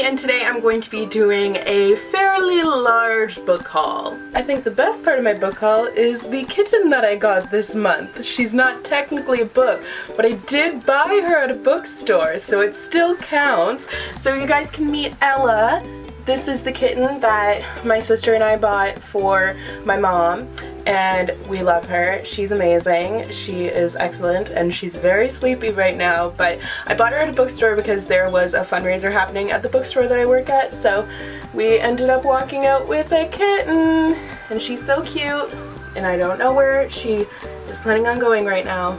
and today I'm going to be doing a fairly large book haul. I think the best part of my book haul is the kitten that I got this month. She's not technically a book, but I did buy her at a bookstore, so it still counts. So you guys can meet Ella. This is the kitten that my sister and I bought for my mom, and we love her. She's amazing, she is excellent, and she's very sleepy right now, but I bought her at a bookstore because there was a fundraiser happening at the bookstore that I work at, so we ended up walking out with a kitten, and she's so cute, and I don't know where she is planning on going right now.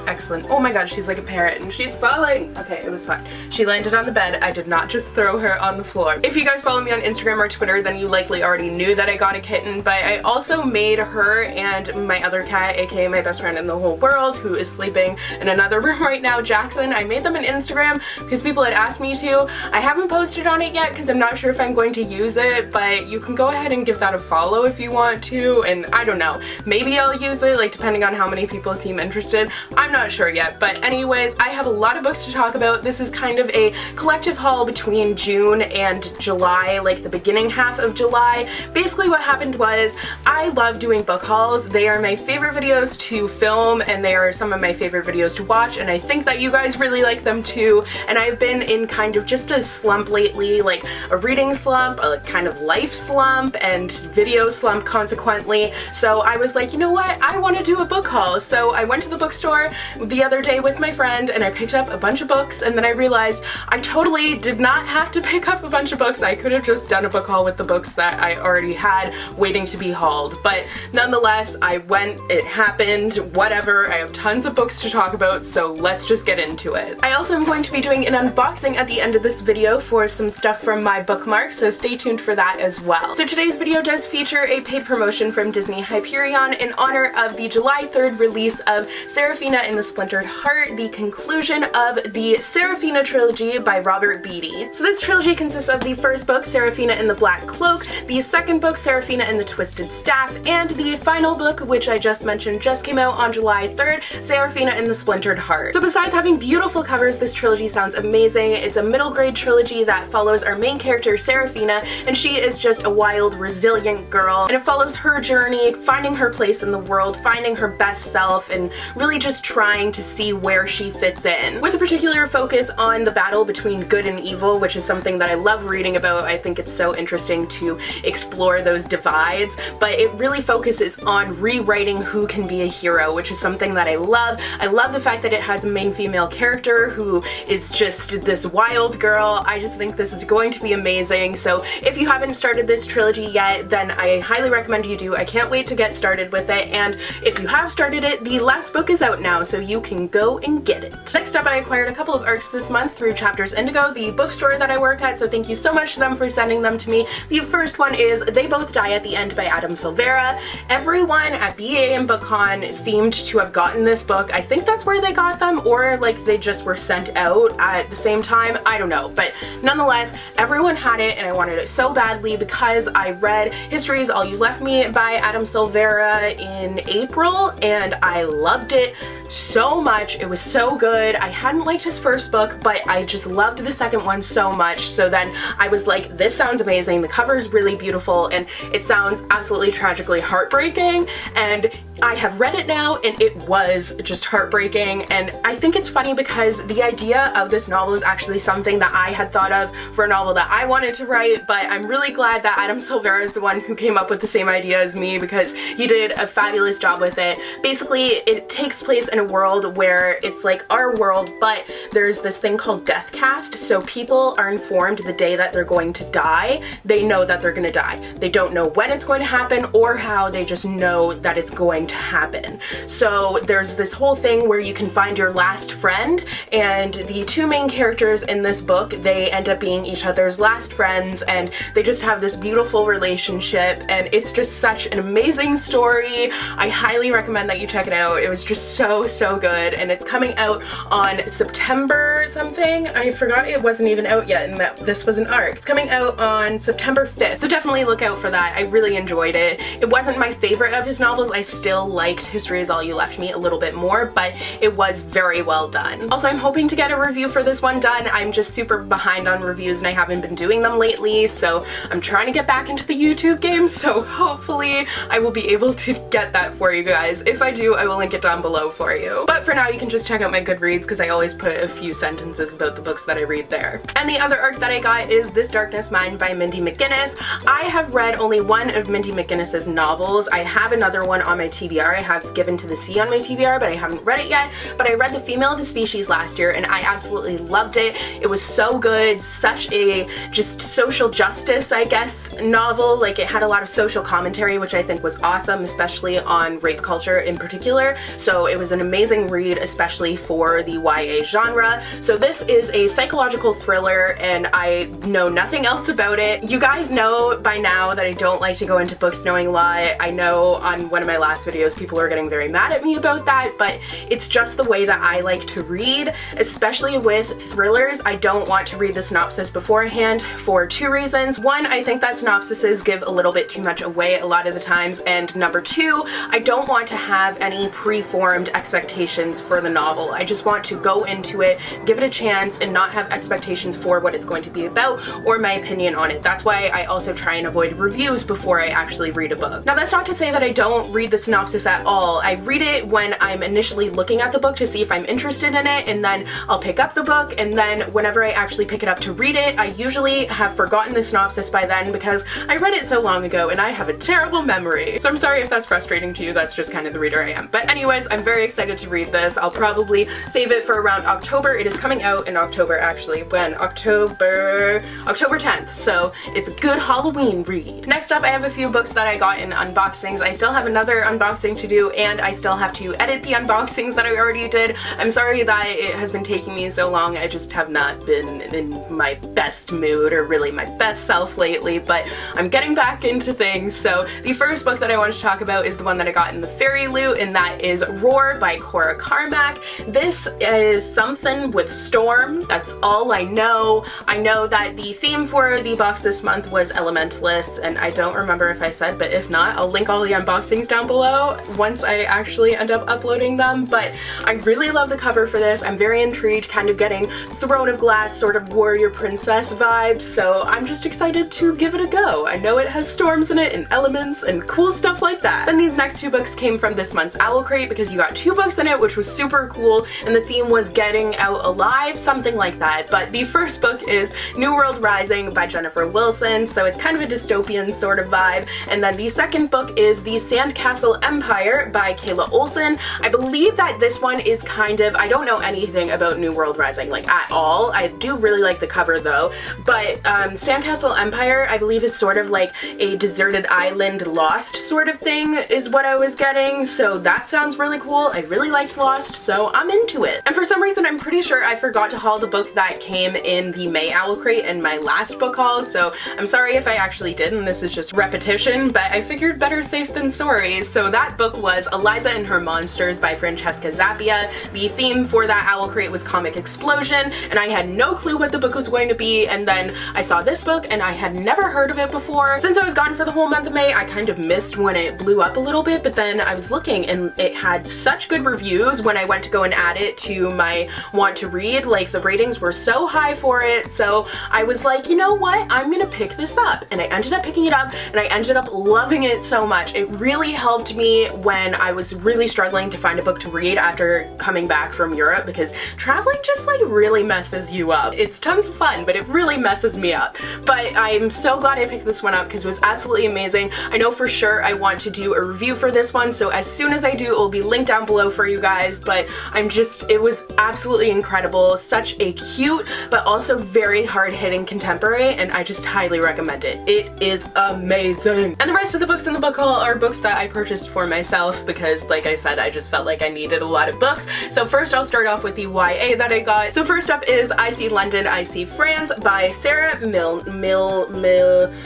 Excellent. Oh my god, she's like a parrot and she's falling. Okay, it was fine. She landed on the bed. I did not just throw her on the floor. If you guys follow me on Instagram or Twitter, then you likely already knew that I got a kitten, but I also made her and my other cat, aka my best friend in the whole world, who is sleeping in another room right now, Jackson. I made them an Instagram because people had asked me to. I haven't posted on it yet because I'm not sure if I'm going to use it, but you can go ahead and give that a follow if you want to, and I don't know. Maybe I'll use it, like depending on how many people seem interested. I'm not sure yet, but anyways, I have a lot of books to talk about. This is kind of a collective haul between June and July, like the beginning half of July. Basically what happened was I love doing book hauls. They are my favorite videos to film, and they are some of my favorite videos to watch, and I think that you guys really like them too. And I've been in kind of just a slump lately, like a reading slump, a kind of life slump, and video slump consequently. So I was like, you know what, I want to do a book haul. So I went to the bookstore the other day with my friend and I picked up a bunch of books, and then I realized I totally did not have to pick up a bunch of books. I could have just done a book haul with the books that I already had waiting to be hauled, but nonetheless I went, it happened, whatever. I have tons of books to talk about, so let's just get into it. I also am going to be doing an unboxing at the end of this video for some stuff from my Bookmarks, so stay tuned for that as well. So today's video does feature a paid promotion from Disney Hyperion in honor of the July 3rd release of Serafina and the Splintered Heart, the conclusion of the Serafina trilogy by Robert Beatty. So this trilogy consists of the first book, Serafina and the Black Cloak, the second book, Serafina and the Twisted Staff, and the final book, which I just mentioned just came out on July 3rd, Serafina and the Splintered Heart. So besides having beautiful covers, this trilogy sounds amazing. It's a middle grade trilogy that follows our main character, Serafina, and she is just a wild, resilient girl, and it follows her journey, finding her place in the world, finding her best self, and really just trying to see where she fits in, with a particular focus on the battle between good and evil, which is something that I love reading about. I think it's so interesting to explore those divides, but it really focuses on rewriting who can be a hero, which is something that I love. I love the fact that it has a main female character who is just this wild girl. I just think this is going to be amazing. So if you haven't started this trilogy yet, then I highly recommend you do. I can't wait to get started with it, and if you have started it, the last book is out now, so you can go and get it. Next up, I acquired a couple of ARCs this month through Chapters Indigo, the bookstore that I work at, so thank you so much to them for sending them to me. The first one is They Both Die at the End by Adam Silvera. Everyone at BA and BookCon seemed to have gotten this book. I think that's where they got them, or like they just were sent out at the same time. I don't know, but nonetheless, everyone had it, and I wanted it so badly because I read History Is All You Left Me by Adam Silvera in April, and I loved it so much. It was so good. I hadn't liked his first book, but I just loved the second one so much, so then I was like, this sounds amazing. The cover is really beautiful, and it sounds absolutely tragically heartbreaking, and I have read it now, and it was just heartbreaking. And I think it's funny because the idea of this novel is actually something that I had thought of for a novel that I wanted to write, but I'm really glad that Adam Silvera is the one who came up with the same idea as me, because he did a fabulous job with it. Basically, it takes place in a world where it's like our world, but there's this thing called death cast, so people are informed the day that they're going to die. They know that they're gonna die. They don't know when it's going to happen or how, they just know that it's going to happen. So there's this whole thing where you can find your last friend, and the two main characters in this book, they end up being each other's last friends, and they just have this beautiful relationship, and it's just such an amazing story. I highly recommend that you check it out. It was just so so good, and it's coming out on September something. I forgot it wasn't even out yet and that this was an ARC. It's coming out on September 5th, so definitely look out for that. I really enjoyed it. It wasn't my favorite of his novels. I still liked History Is All You Left Me a little bit more, but it was very well done. Also, I'm hoping to get a review for this one done. I'm just super behind on reviews and I haven't been doing them lately, so I'm trying to get back into the YouTube game, so hopefully I will be able to get that for you guys. If I do, I will link it down below for you. But for now, you can just check out my Goodreads because I always put a few sentences about the books that I read there. And the other ARC that I got is This Darkness Mine by Mindy McGinnis. I have read only one of Mindy McGinnis's novels. I have another one on my TBR. I have Given to the Sea on my TBR, but I haven't read it yet. But I read The Female of the Species last year and I absolutely loved it. It was so good, such a just social justice, I guess, novel. Like, it had a lot of social commentary, which I think was awesome, especially on rape culture in particular. So it was an amazing read, especially for the YA genre. So this is a psychological thriller and I know nothing else about it. You guys know by now that I don't like to go into books knowing a lot. I know on one of my last videos people are getting very mad at me about that, but it's just the way that I like to read, especially with thrillers. I don't want to read the synopsis beforehand for two reasons. One, I think that synopsises give a little bit too much away a lot of the times, and number two, I don't want to have any preformed expectations for the novel. I just want to go into it, give it a chance, and not have expectations for what it's going to be about or my opinion on it. That's why I also try and avoid reviews before I actually read a book. Now, that's not to say that I don't read the synopsis at all. I read it when I'm initially looking at the book to see if I'm interested in it, and then I'll pick up the book, and then whenever I actually pick it up to read it, I usually have forgotten the synopsis by then because I read it so long ago and I have a terrible memory. So I'm sorry if that's frustrating to you, that's just kind of the reader I am. But anyways, I'm very excited to read this. I'll probably save it for around October. It is coming out in October, actually. When? October 10th. So it's a good Halloween read. Next up, I have a few books that I got in unboxings. I still have another unboxing to do, and I still have to edit the unboxings that I already did. I'm sorry that it has been taking me so long. I just have not been in my best mood or really my best self lately, but I'm getting back into things. So the first book that I want to talk about is the one that I got in the fairy loot, and that is Roar by Cora Carmack. This is something with storms. That's all I know. I know that the theme for the box this month was Elementalists, and I don't remember if I said, but if not, I'll link all the unboxings down below once I actually end up uploading them. But I really love the cover for this. I'm very intrigued, kind of getting Throne of Glass sort of warrior princess vibes, so I'm just excited to give it a go. I know it has storms in it and elements and cool stuff like that. Then these next two books came from this month's Owl Crate because you got two books in it, which was super cool, and the theme was getting out alive, something like that. But the first book is New World Rising by Jennifer Wilson, so it's kind of a dystopian sort of vibe. And then the second book is The Sandcastle Empire by Kayla Olson. I believe that this one is kind of, I don't know anything about New World Rising, like, at all. I do really like the cover though, but Sandcastle Empire, I believe, is sort of like a deserted island Lost sort of thing is what I was getting, so that sounds really cool. I really liked Lost, so I'm into it. And for some reason, I'm pretty sure I forgot to haul the book that came in the May Owl Crate in my last book haul, so I'm sorry if I actually did, and this is just repetition, but I figured better safe than sorry. So that book was Eliza and Her Monsters by Francesca Zappia. The theme for that Owl Crate was Comic Explosion, and I had no clue what the book was going to be, and then I saw this book and I had never heard of it before. Since I was gone for the whole month of May, I kind of missed when it blew up a little bit, but then I was looking and it had such good reviews when I went to go and add it to my want to read. Like, the ratings were so high for it, so I was like, you know what, I'm gonna pick this up. And I ended up picking it up, and I ended up loving it so much. It really helped me when I was really struggling to find a book to read after coming back from Europe, because traveling just like really messes you up. It's tons of fun, but it really messes me up. But I'm so glad I picked this one up because it was absolutely amazing. I know for sure I want to do a review for this one, so as soon as I do, it will be linked down below for you guys, but it was absolutely incredible. Such a cute, but also very hard-hitting contemporary, and I just highly recommend it. It is amazing. And the rest of the books in the book haul are books that I purchased for myself because, like I said, I just felt like I needed a lot of books. So first I'll start off with the YA that I got. So first up is I See London, I See France by Sarah Mlynowski.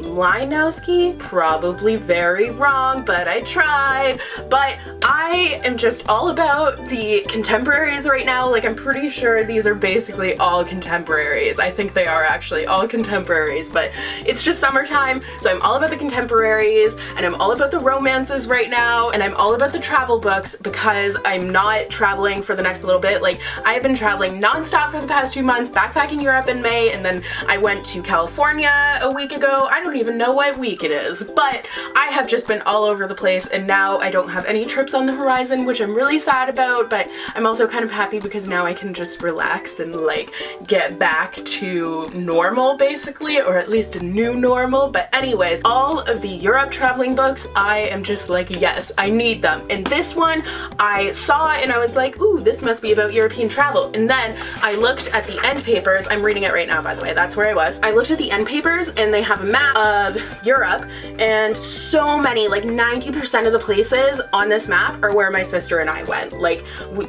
Mlynowski? Probably very wrong, but I tried. But but I am just all about the contemporaries right now. Like, I'm pretty sure these are basically all contemporaries. I think they are actually all contemporaries, but it's just summertime, so I'm all about the contemporaries, and I'm all about the romances right now, and I'm all about the travel books because I'm not traveling for the next little bit. Like, I've been traveling non-stop for the past 2 months, backpacking Europe in May, and then I went to California a week ago. I don't even know what week it is, but I have just been all over the place, and now I don't have any trips on the horizon, which I'm really sad about, but I'm also kind of happy because now I can just relax and like get back to normal basically, or at least a new normal. But anyways, all of the Europe traveling books, I am just like, yes, I need them. And this one I saw and I was like, ooh, this must be about European travel. And then I looked at the end papers. I'm reading it right now, by the way, that's where I was. I looked at the end papers and they have a map of Europe, and so many, like 90% of the places on this map are where my sister and I went. Like,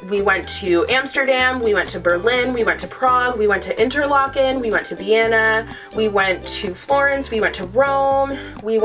we went to Amsterdam, we went to Berlin, we went to Prague, we went to Interlaken, we went to Vienna, we went to Florence, we went to Rome, we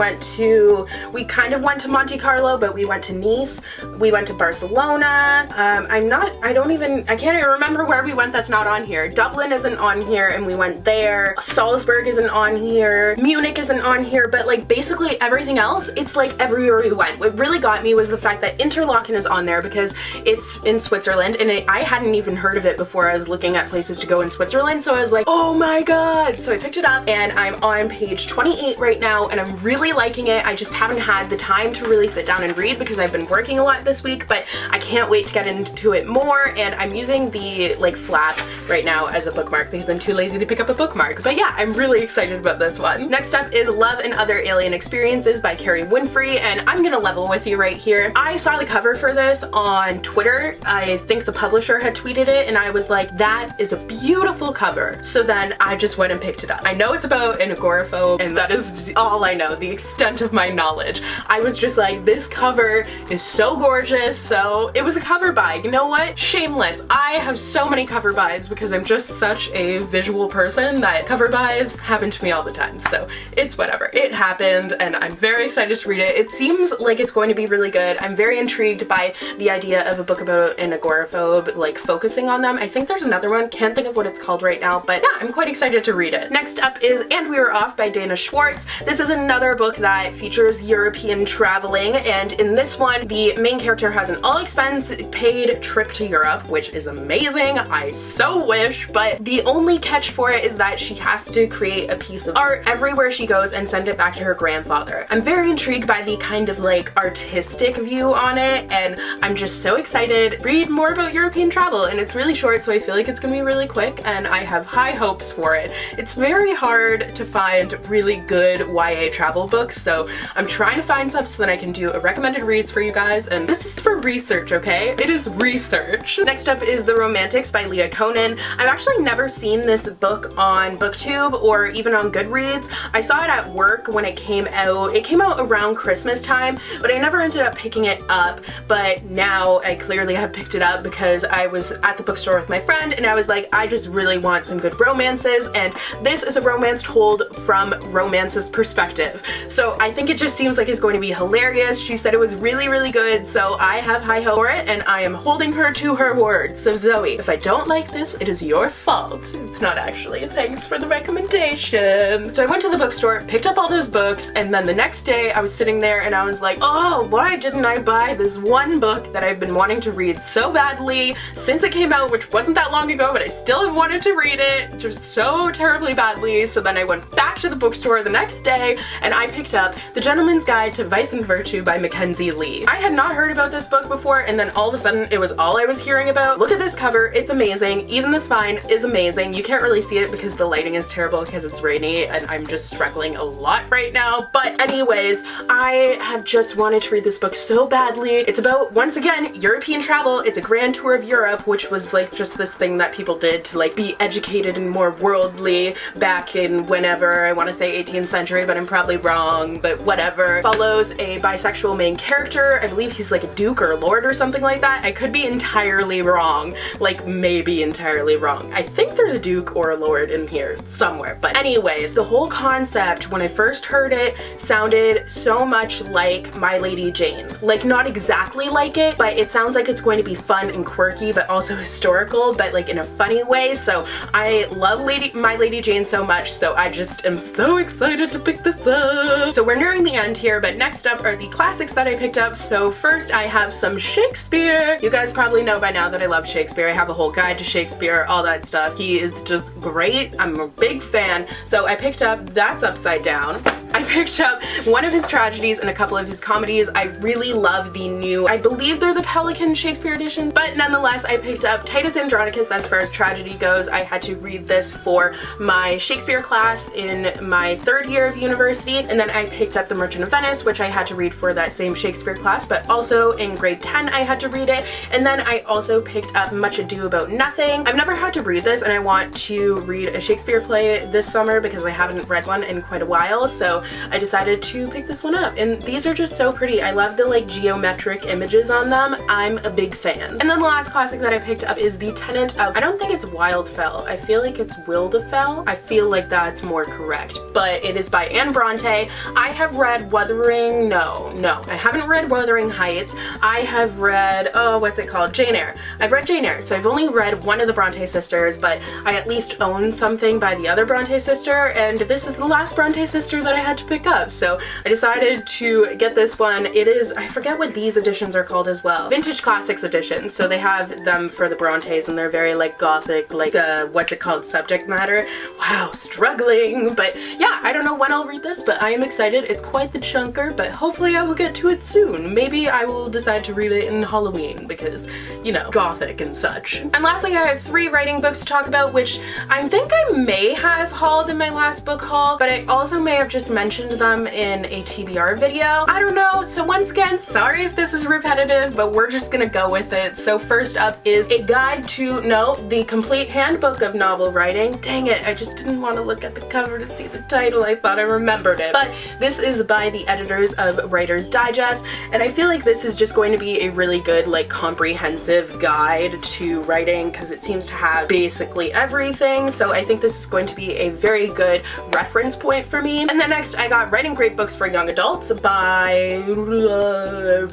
kind of went to Monte Carlo, but we went to Nice, we went to Barcelona. I can't even remember where we went that's not on here. Dublin isn't on here and we went there. Salzburg isn't on here. Munich isn't on here, but like basically everything else, it's like everywhere we went. What really got me was the fact that Interlaken is on there because it's in Switzerland, and I hadn't even heard of it before I was looking at places to go in Switzerland, so I was like, oh my god. So I picked it up and I'm on page 28 right now, and I'm really liking it. I just haven't had the time to really sit down and read because I've been working a lot this week, but I can't wait to get into it more, and I'm using the like flap right now as a bookmark because I'm too lazy to pick up a bookmark. But yeah, I'm really excited about this one. Next up is Love and Other Alien Experiences by Carrie Winfrey, and I'm gonna level with you right here. I saw the cover for this on Twitter. I think the publisher had tweeted it, and I was like, that is a beautiful cover. So then I just went and picked it up. I know it's about an agoraphobe, and that is all I know, the extent of my knowledge. I was just like, this cover is so gorgeous, so it was a cover buy. You know what? Shameless. I have so many cover buys because I'm just such a visual person that cover buys happen to me all the time, so it's whatever. It happened, and I'm very excited to read it. It seems like it's going to be really good. I'm very intrigued by the idea of a book about an agoraphobe, like focusing on them. I think there's another one, can't think of what it's called right now, but yeah, I'm quite excited to read it. Next up is And We Were Off by Dana Schwartz. This is another book that features European traveling, and in this one, the main character has an all-expense paid trip to Europe, which is amazing. I so wish, but the only catch for it is that she has to create a piece of art everywhere she goes and send it back to her grandfather. I'm very intrigued by the kind of like artistic view on it, and I'm just so excited. Read more about European travel, and it's really short, so I feel like it's gonna be really quick, and I have high hopes for it. It's very hard to find really good YA travel books, so I'm trying to find some so that I can do a recommended reads for you guys, and this is for research, okay? It is research. Next up is The Romantics by Leah Conan. I've actually never seen this book on BookTube or even on Goodreads. I saw it at work when it came out. It came out around Christmas time, but I never ended up picking it up, but now I clearly have picked it up because I was at the bookstore with my friend and I was like, I just really want some good romances, and this is a romance told from romance's perspective. So I think it just seems like it's going to be hilarious. She said it was really, really good, so I have high hope for it, and I am holding her to her word. So Zoe, if I don't like this, it is your fault. It's not actually. Thanks for the recommendation. So I went to the bookstore, picked up all those books, and then the next day I was sitting there and I was like, oh, why didn't I buy this one book that I've been wanting to read so badly since it came out, which wasn't that long ago, but I still have wanted to read it just so terribly badly. So then I went back to the bookstore the next day and I picked up The Gentleman's Guide to Vice and Virtue by Mackenzie Lee. I had not heard about this book before, and then all of a sudden it was all I was hearing about. Look at this cover, it's amazing. Even the spine is amazing. You can't really see it because the lighting is terrible because it's rainy and I'm just struggling a lot right now. But anyways, I have just wanted to read this book so badly. It's about, once again, European travel. It's a grand tour of Europe, which was like just this thing that people did to like be educated and more worldly back in whenever, I want to say 18th century, but I'm probably wrong, but whatever. Follows a bisexual main character. I believe he's like a duke or a lord or something like that. I could be entirely wrong, like maybe entirely wrong. I think there's a duke or a lord in here somewhere, but anyways, the whole concept when I first heard it sounded so much like My Lady Jane. Like not exactly like it, but it sounds like it's going to be fun and quirky, but also historical, but like in a funny way. So I love My Lady Jane so much, so I just am so excited to pick this up. So we're nearing the end here, but next up are the classics that I picked up. So first I have some Shakespeare. You guys probably know by now that I love Shakespeare. I have a whole guide to Shakespeare, all that stuff. He is just great. I'm a big fan. So I picked up That's Upside Down. I picked up one of his tragedies and a couple of his comedies. I really love the new, I believe they're the Pelican Shakespeare edition, but nonetheless I picked up Titus Andronicus as far as tragedy goes. I had to read this for my Shakespeare class in my 3rd year of university, and then I picked up The Merchant of Venice, which I had to read for that same Shakespeare class, but also in grade 10 I had to read it. And then I also picked up Much Ado About Nothing. I've never had to read this, and I want to read a Shakespeare play this summer because I haven't read one in quite a while, so I decided to pick this one up. And these are just so pretty. I love the like geometric images on them. I'm a big fan. And then the last classic that I picked up is The Tenant of, I don't think it's Wildfell. I feel like it's Wildefell. I feel like that's more correct. But it is by Anne Bronte. I have read Wuthering, no, I haven't read Wuthering Heights. I have read, oh, what's it called? Jane Eyre. I've read Jane Eyre, so I've only read one of the Bronte sisters, but I at least own something by the other Bronte sister, and this is the last Bronte sister that I had to pick up. So I decided to get this one. It is, I forget what these editions are called as well. Vintage Classics edition. So they have them for the Brontes, and they're very like gothic, like what's it called, subject matter. Wow, struggling. But yeah, I don't know when I'll read this, but I am excited. It's quite the chunker, but hopefully I will get to it soon. Maybe I will decide to read it in Halloween because, you know, gothic and such. And lastly, I have 3 writing books to talk about, which I think I may have hauled in my last book haul, but I also may have just mentioned them in a TBR video. I don't know. So once again, sorry if this is repetitive, but we're just gonna go with it. So first up is A Guide to, no, The Complete Handbook of Novel Writing. Dang it, I just didn't want to look at the cover to see the title. I thought I remembered it. But this is by the editors of Writer's Digest, and I feel like this is just going to be a really good, like, comprehensive guide to writing because it seems to have basically everything. So I think this is going to be a very good reference point for me. And then next I got Writing Great Books for Young Adults by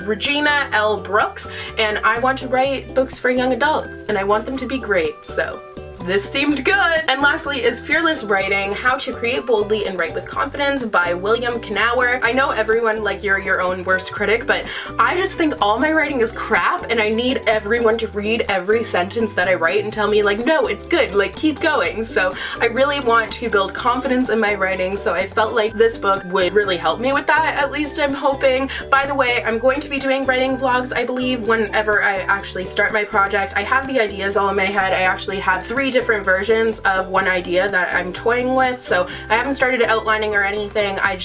Regina L. Brooks, and I want to write books for young adults and I want them to be great, so this seemed good. And lastly is Fearless Writing, How to Create Boldly and Write with Confidence by William Knauer. I know everyone, like, you're your own worst critic, but I just think all my writing is crap and I need everyone to read every sentence that I write and tell me like, no, it's good, like, keep going. So I really want to build confidence in my writing, so I felt like this book would really help me with that, at least I'm hoping. By the way, I'm going to be doing writing vlogs, I believe, whenever I actually start my project. I have the ideas all in my head. I actually have 3 different versions of one idea that I'm toying with, so I haven't started outlining or anything. I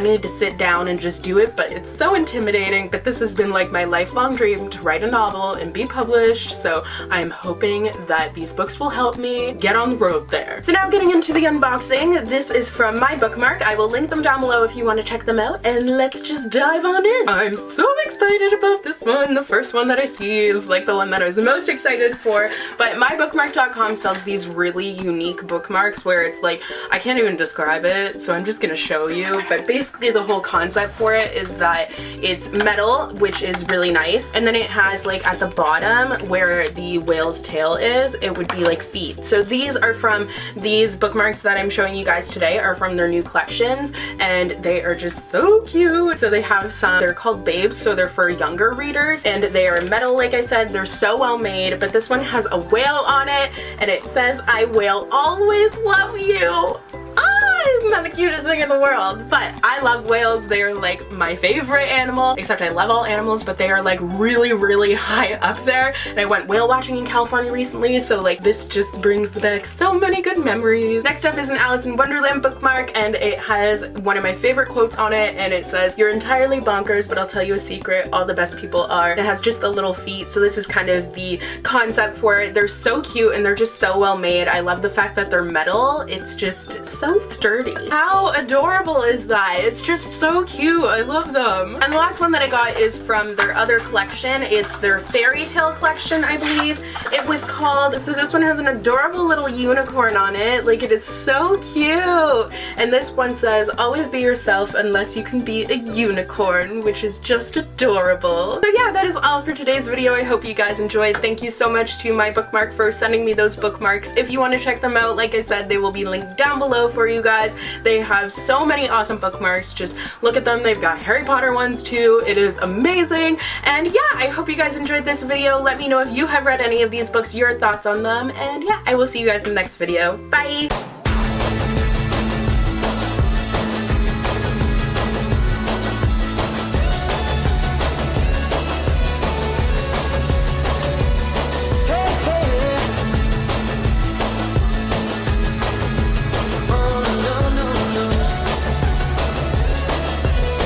need to sit down and just do it, but it's so intimidating. But this has been like my lifelong dream to write a novel and be published, so I'm hoping that these books will help me get on the road there. So now getting into the unboxing, this is from my Bookmark. I will link them down below if you want to check them out, and let's just dive on in. I'm so excited about this one. The first one that I see is like the one that I was the most excited for, but mybookmark.com sells these really unique bookmarks where it's like, I can't even describe it, so I'm just gonna show you. But basically the whole concept for it is that it's metal, which is really nice, and then it has like at the bottom where the whale's tail is, it would be like feet. So these are from these bookmarks that I'm showing you guys today are from their new collections, and they are just so cute. So they have some, they're called Babes, so they're for younger readers, and they are metal, like I said. They're so well made, but this one has a whale on it, and it says, I will always love you. Isn't that the cutest thing in the world? But I love whales. They are like my favorite animal, except I love all animals, but they are like really, really high up there. And I went whale watching in California recently, so like this just brings back so many good memories. Next up is an Alice in Wonderland bookmark, and it has one of my favorite quotes on it, and it says, you're entirely bonkers, but I'll tell you a secret, all the best people are. It has just the little feet, so this is kind of the concept for it. They're so cute and they're just so well made. I love the fact that they're metal. It's just so sturdy. Billy. How adorable is that? It's just so cute. I love them. And the last one that I got is from their other collection. It's their fairy tale collection, I believe. It was called, so this one has an adorable little unicorn on it. Like, it is so cute. And this one says, always be yourself unless you can be a unicorn, which is just adorable. So yeah, that is all for today's video. I hope you guys enjoyed. Thank you so much to my Bookmark for sending me those bookmarks. If you want to check them out, like I said, they will be linked down below for you guys. They have so many awesome bookmarks. Just look at them. They've got Harry Potter ones too. It is amazing. And yeah, I hope you guys enjoyed this video. Let me know if you have read any of these books, your thoughts on them. And yeah, I will see you guys in the next video. Bye!